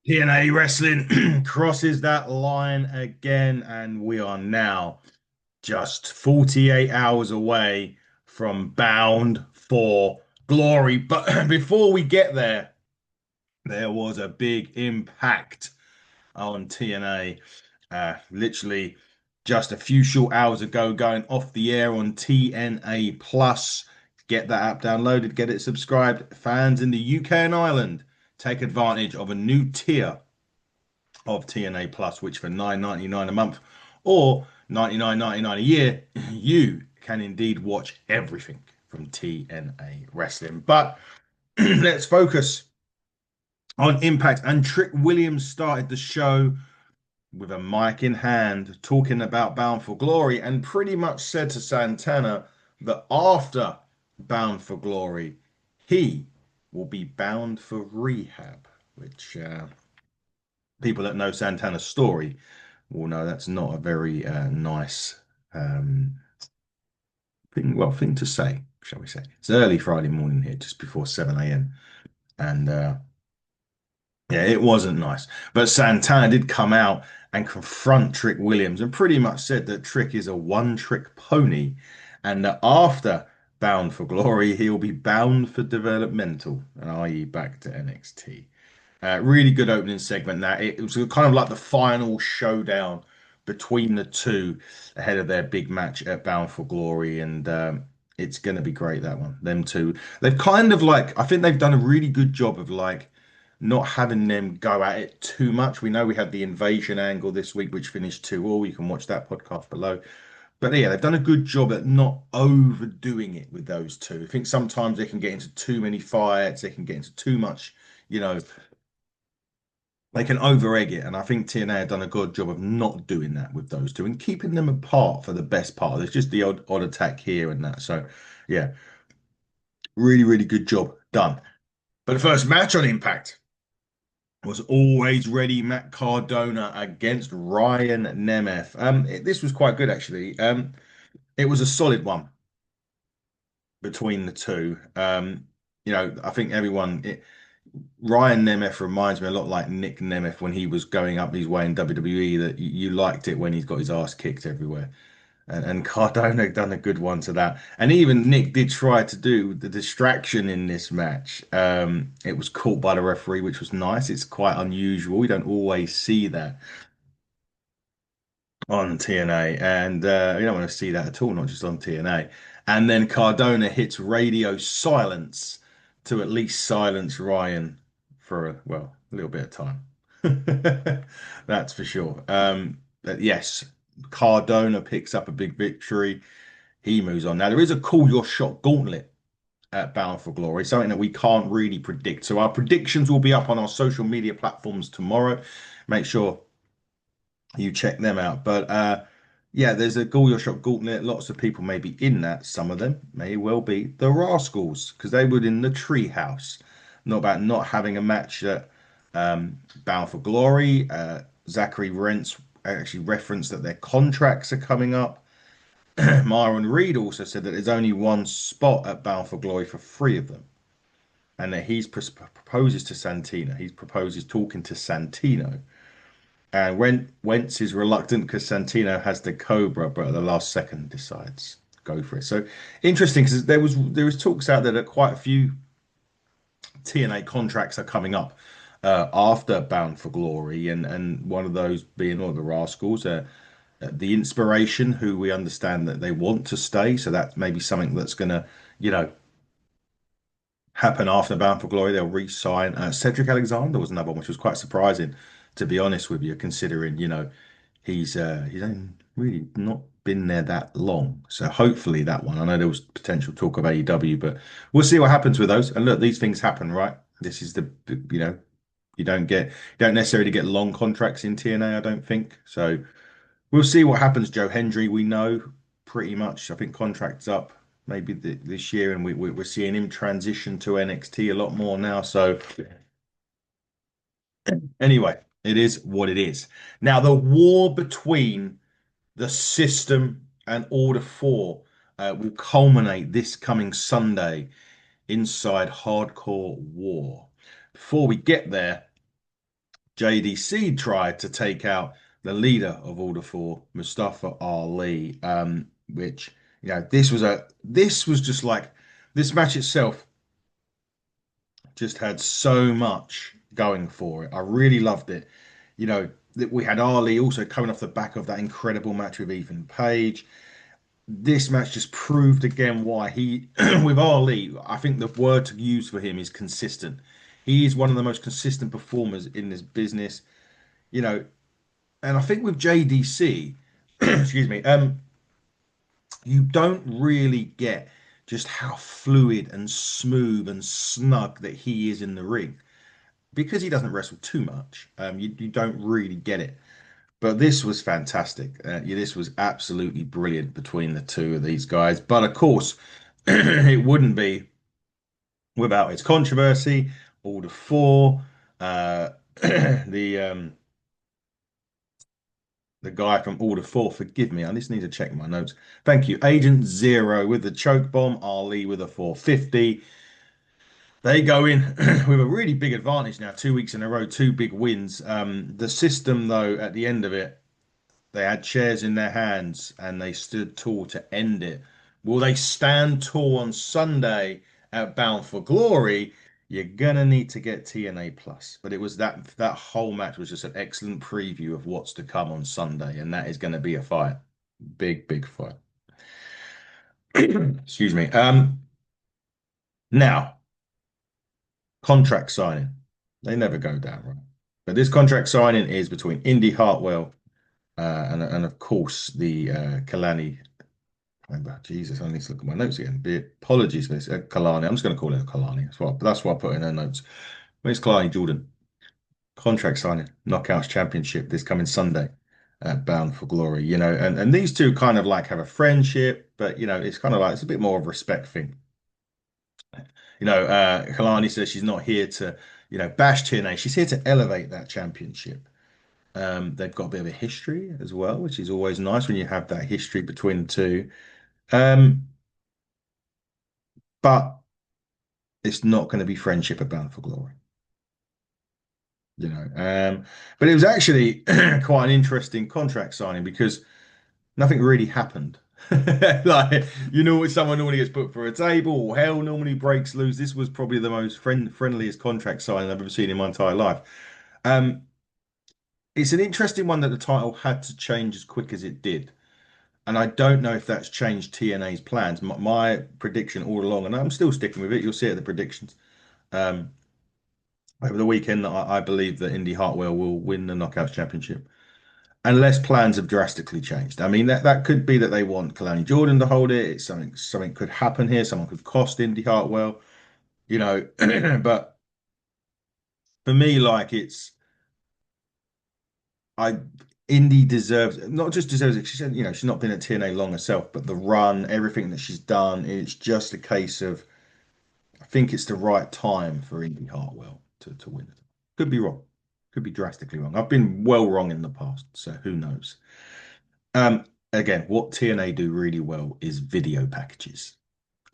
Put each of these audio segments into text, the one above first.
TNA Wrestling crosses that line again, and we are now just 48 hours away from Bound for Glory. But before we get there, there was a big impact on TNA. Literally just a few short hours ago, going off the air on TNA Plus. Get that app downloaded, get it subscribed. Fans in the UK and Ireland take advantage of a new tier of TNA Plus, which for 9.99 a month or 99.99 a year, you can indeed watch everything from TNA Wrestling. But let's focus on Impact. And Trick Williams started the show with a mic in hand, talking about Bound for Glory, and pretty much said to Santana that after Bound for Glory, he will be bound for rehab, which people that know Santana's story will know that's not a very nice um, thing to say, shall we say. It's early Friday morning here, just before 7 a.m. And yeah, it wasn't nice. But Santana did come out and confront Trick Williams and pretty much said that Trick is a one-trick pony and that after Bound for Glory, he'll be bound for developmental, i.e. back to NXT. Really good opening segment. That it was kind of like the final showdown between the two ahead of their big match at Bound for Glory, and it's going to be great. That one, them two, they've kind of like I think they've done a really good job of like not having them go at it too much. We know we had the invasion angle this week, which finished 2-2. You can watch that podcast below. But yeah, they've done a good job at not overdoing it with those two. I think sometimes they can get into too many fights, they can get into too much, you know, they can over egg it, and I think TNA have done a good job of not doing that with those two and keeping them apart for the best part. There's just the odd attack here and that. So, yeah, really, really good job done. But the first match on Impact was always ready Matt Cardona against Ryan Nemeth. This was quite good actually. It was a solid one between the two. I think Ryan Nemeth reminds me a lot like Nick Nemeth when he was going up his way in WWE, that you liked it when he's got his ass kicked everywhere. And Cardona done a good one to that. And even Nick did try to do the distraction in this match. It was caught by the referee, which was nice. It's quite unusual. We don't always see that on TNA, and you don't want to see that at all, not just on TNA. And then Cardona hits radio silence to at least silence Ryan for a little bit of time. That's for sure. But yes, Cardona picks up a big victory. He moves on. Now there is a Call Your Shot gauntlet at Bound for Glory, something that we can't really predict. So our predictions will be up on our social media platforms tomorrow. Make sure you check them out. But yeah, there's a Call Your Shot gauntlet. Lots of people may be in that. Some of them may well be the Rascals because they were in the treehouse. Not about not having a match at Bound for Glory. Zachary Rents actually referenced that their contracts are coming up. Myron Reed also said that there's only one spot at Bound for Glory for three of them, and that proposes to Santino. He proposes talking to Santino. And when Wentz is reluctant because Santino has the Cobra, but at the last second decides go for it. So interesting because there was talks out there that quite a few TNA contracts are coming up after Bound for Glory, and one of those being all the Rascals, the Inspiration, who we understand that they want to stay. So that may be something that's gonna, you know, happen after Bound for Glory. They'll re-sign. Cedric Alexander was another one, which was quite surprising, to be honest with you, considering he's only really not been there that long. So hopefully that one. I know there was potential talk of AEW, but we'll see what happens with those. And look, these things happen, right? This is you don't necessarily get long contracts in TNA, I don't think. So we'll see what happens. Joe Hendry, we know pretty much. I think contracts up maybe this year, and we're seeing him transition to NXT a lot more now. So anyway, it is what it is. Now the war between the system and Order 4 will culminate this coming Sunday inside Hardcore War. Before we get there, JDC tried to take out the leader of all the four, Mustafa Ali, which this was just like this match itself just had so much going for it. I really loved it. That we had Ali also coming off the back of that incredible match with Ethan Page. This match just proved again why he, with Ali, I think the word to use for him is consistent. He is one of the most consistent performers in this business, you know, and I think with JDC, excuse me, you don't really get just how fluid and smooth and snug that he is in the ring because he doesn't wrestle too much. You don't really get it. But this was fantastic. Yeah, this was absolutely brilliant between the two of these guys. But of course, it wouldn't be without its controversy. All the four, uh, the the guy from Order 4, forgive me, I just need to check my notes. Thank you. Agent Zero with the choke bomb, Ali with a 450. They go in with a really big advantage now, 2 weeks in a row, two big wins. The system, though, at the end of it, they had chairs in their hands and they stood tall to end it. Will they stand tall on Sunday at Bound for Glory? You're gonna need to get TNA Plus. But it was that whole match was just an excellent preview of what's to come on Sunday, and that is going to be a fight, big big fight. Excuse me. Now contract signing, they never go down right. But this contract signing is between Indy Hartwell and of course the Kalani. Jesus, I need to look at my notes again. Apologies for this. Kalani. I'm just going to call it Kalani. That's what I put in her notes. Where's Kalani Jordan? Contract signing, Knockouts Championship this coming Sunday at Bound for Glory. And these two kind of like have a friendship, but it's kind of like it's a bit more of a respect thing. Kalani says she's not here to, bash TNA. She's here to elevate that championship. They've got a bit of a history as well, which is always nice when you have that history between the two. Um, but it's not going to be friendship at Bound for Glory, you know. But it was actually quite an interesting contract signing because nothing really happened. Like, someone normally gets put for a table or hell normally breaks loose. This was probably the most friendliest contract signing I've ever seen in my entire life. Um, it's an interesting one that the title had to change as quick as it did. And I don't know if that's changed TNA's plans. My prediction all along, and I'm still sticking with it, you'll see it at the predictions. Um, Over the weekend, I believe that Indy Hartwell will win the Knockouts Championship, unless plans have drastically changed. I mean, that could be that they want Kalani Jordan to hold it. It's something could happen here. Someone could cost Indy Hartwell, you know. But for me, like I Indy deserves not just deserves it. She said, she's not been at TNA long herself, but the run, everything that she's done, it's just a case of I think it's the right time for Indy Hartwell to win it. Could be wrong. Could be drastically wrong. I've been well wrong in the past, so who knows? Again, what TNA do really well is video packages.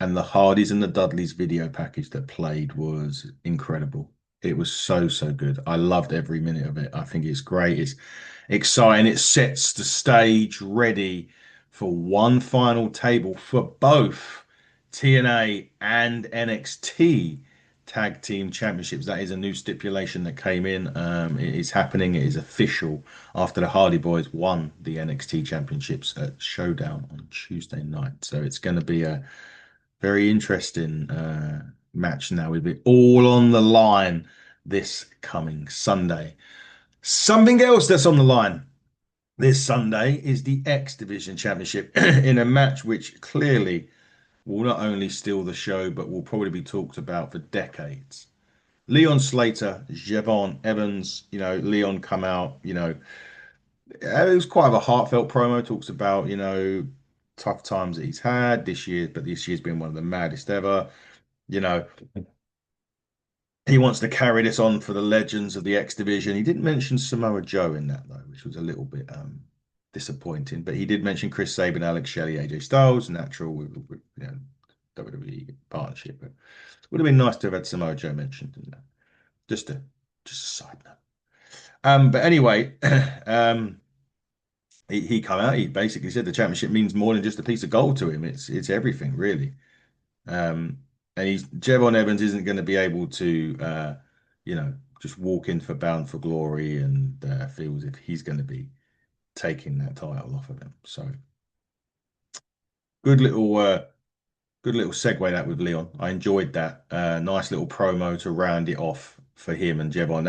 And the Hardys and the Dudleys video package that played was incredible. It was so, so good. I loved every minute of it. I think it's great. It's exciting. It sets the stage ready for one final table for both TNA and NXT Tag Team Championships. That is a new stipulation that came in. It is happening. It is official after the Hardy Boys won the NXT Championships at Showdown on Tuesday night. So it's going to be a very interesting match now. We'll be all on the line this coming Sunday. Something else that's on the line this Sunday is the X Division Championship in a match which clearly will not only steal the show, but will probably be talked about for decades. Leon Slater, Javon Evans, Leon come out, it was quite a heartfelt promo, talks about, tough times that he's had this year, but this year's been one of the maddest ever. You know, he wants to carry this on for the legends of the X Division. He didn't mention Samoa Joe in that though, which was a little bit disappointing. But he did mention Chris Sabin, Alex Shelley, AJ Styles, natural with WWE partnership. But it would have been nice to have had Samoa Joe mentioned in that. Just a side note. But anyway, he come out. He basically said the championship means more than just a piece of gold to him. It's everything really. Um, and he's Jevon Evans isn't going to be able to, you know, just walk in for Bound for Glory and feel as if he's going to be taking that title off of him. So good little good little segue that with Leon. I enjoyed that. Nice little promo to round it off for him and Jevon.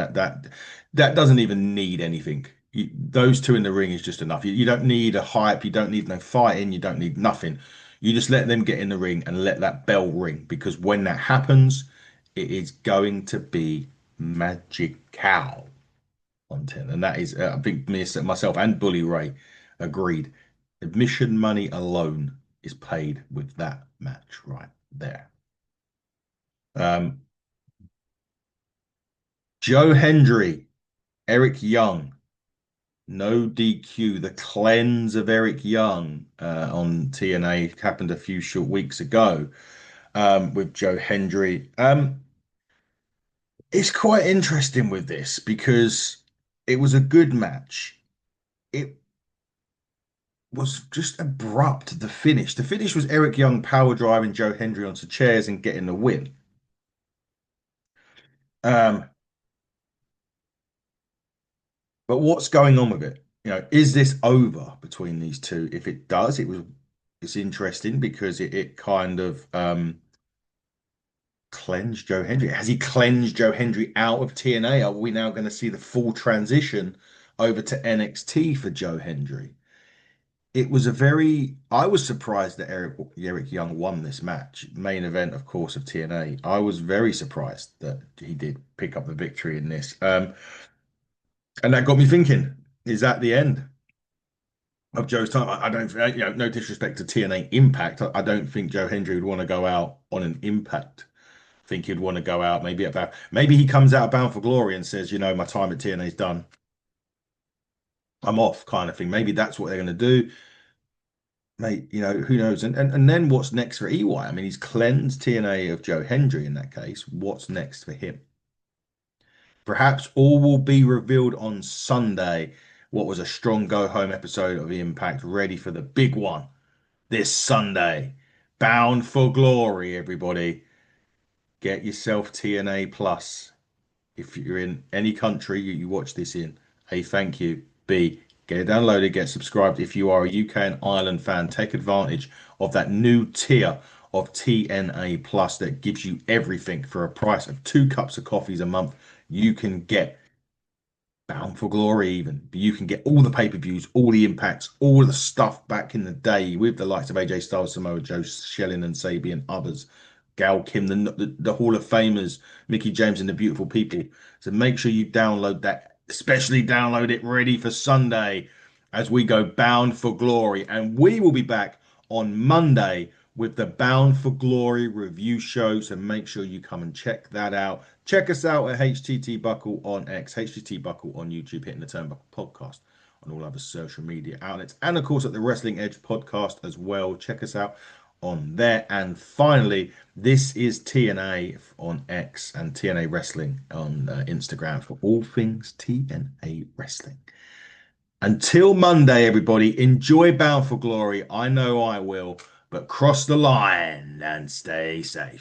That doesn't even need anything. Those two in the ring is just enough. You don't need a hype. You don't need no fighting. You don't need nothing. You just let them get in the ring and let that bell ring because when that happens, it is going to be magical content. And that is, I think myself and Bully Ray agreed. Admission money alone is paid with that match right there. Um, Joe Hendry, Eric Young, no DQ, the cleanse of Eric Young on TNA happened a few short weeks ago with Joe Hendry. It's quite interesting with this because it was a good match. It was just abrupt, the finish. The finish was Eric Young power driving Joe Hendry onto chairs and getting the win. Um, but what's going on with it? You know, is this over between these two? If it does, it's interesting because it kind of cleansed Joe Hendry. Has he cleansed Joe Hendry out of TNA? Are we now going to see the full transition over to NXT for Joe Hendry? It was a very, I was surprised that Eric Young won this match. Main event, of course, of TNA. I was very surprised that he did pick up the victory in this. And that got me thinking, is that the end of Joe's time? I don't, no disrespect to TNA Impact. I don't think Joe Hendry would want to go out on an Impact. I think he'd want to go out maybe he comes out bound for glory and says, my time at TNA is done. I'm off kind of thing. Maybe that's what they're going to do. Mate, who knows? And then what's next for EY? I mean, he's cleansed TNA of Joe Hendry in that case. What's next for him? Perhaps all will be revealed on Sunday. What was a strong go home episode of Impact, ready for the big one this Sunday. Bound for glory, everybody. Get yourself TNA Plus. If you're in any country you watch this in, A, thank you. B, get it downloaded, get subscribed. If you are a UK and Ireland fan, take advantage of that new tier of TNA Plus that gives you everything for a price of 2 cups of coffees a month. You can get Bound for Glory even. But you can get all the pay-per-views, all the impacts, all the stuff back in the day with the likes of AJ Styles, Samoa Joe, Shelling and Sabi and others. Gal Kim, the Hall of Famers, Mickey James and the Beautiful People. So make sure you download that, especially download it ready for Sunday as we go Bound for Glory. And we will be back on Monday with the Bound for Glory review show. So make sure you come and check that out. Check us out at HTT Buckle on X, HTT Buckle on YouTube, Hitting the Turnbuckle podcast on all other social media outlets. And of course at the Wrestling Edge podcast as well. Check us out on there. And finally, this is TNA on X and TNA Wrestling on Instagram for all things TNA Wrestling. Until Monday, everybody, enjoy Bound for Glory. I know I will, but cross the line and stay safe.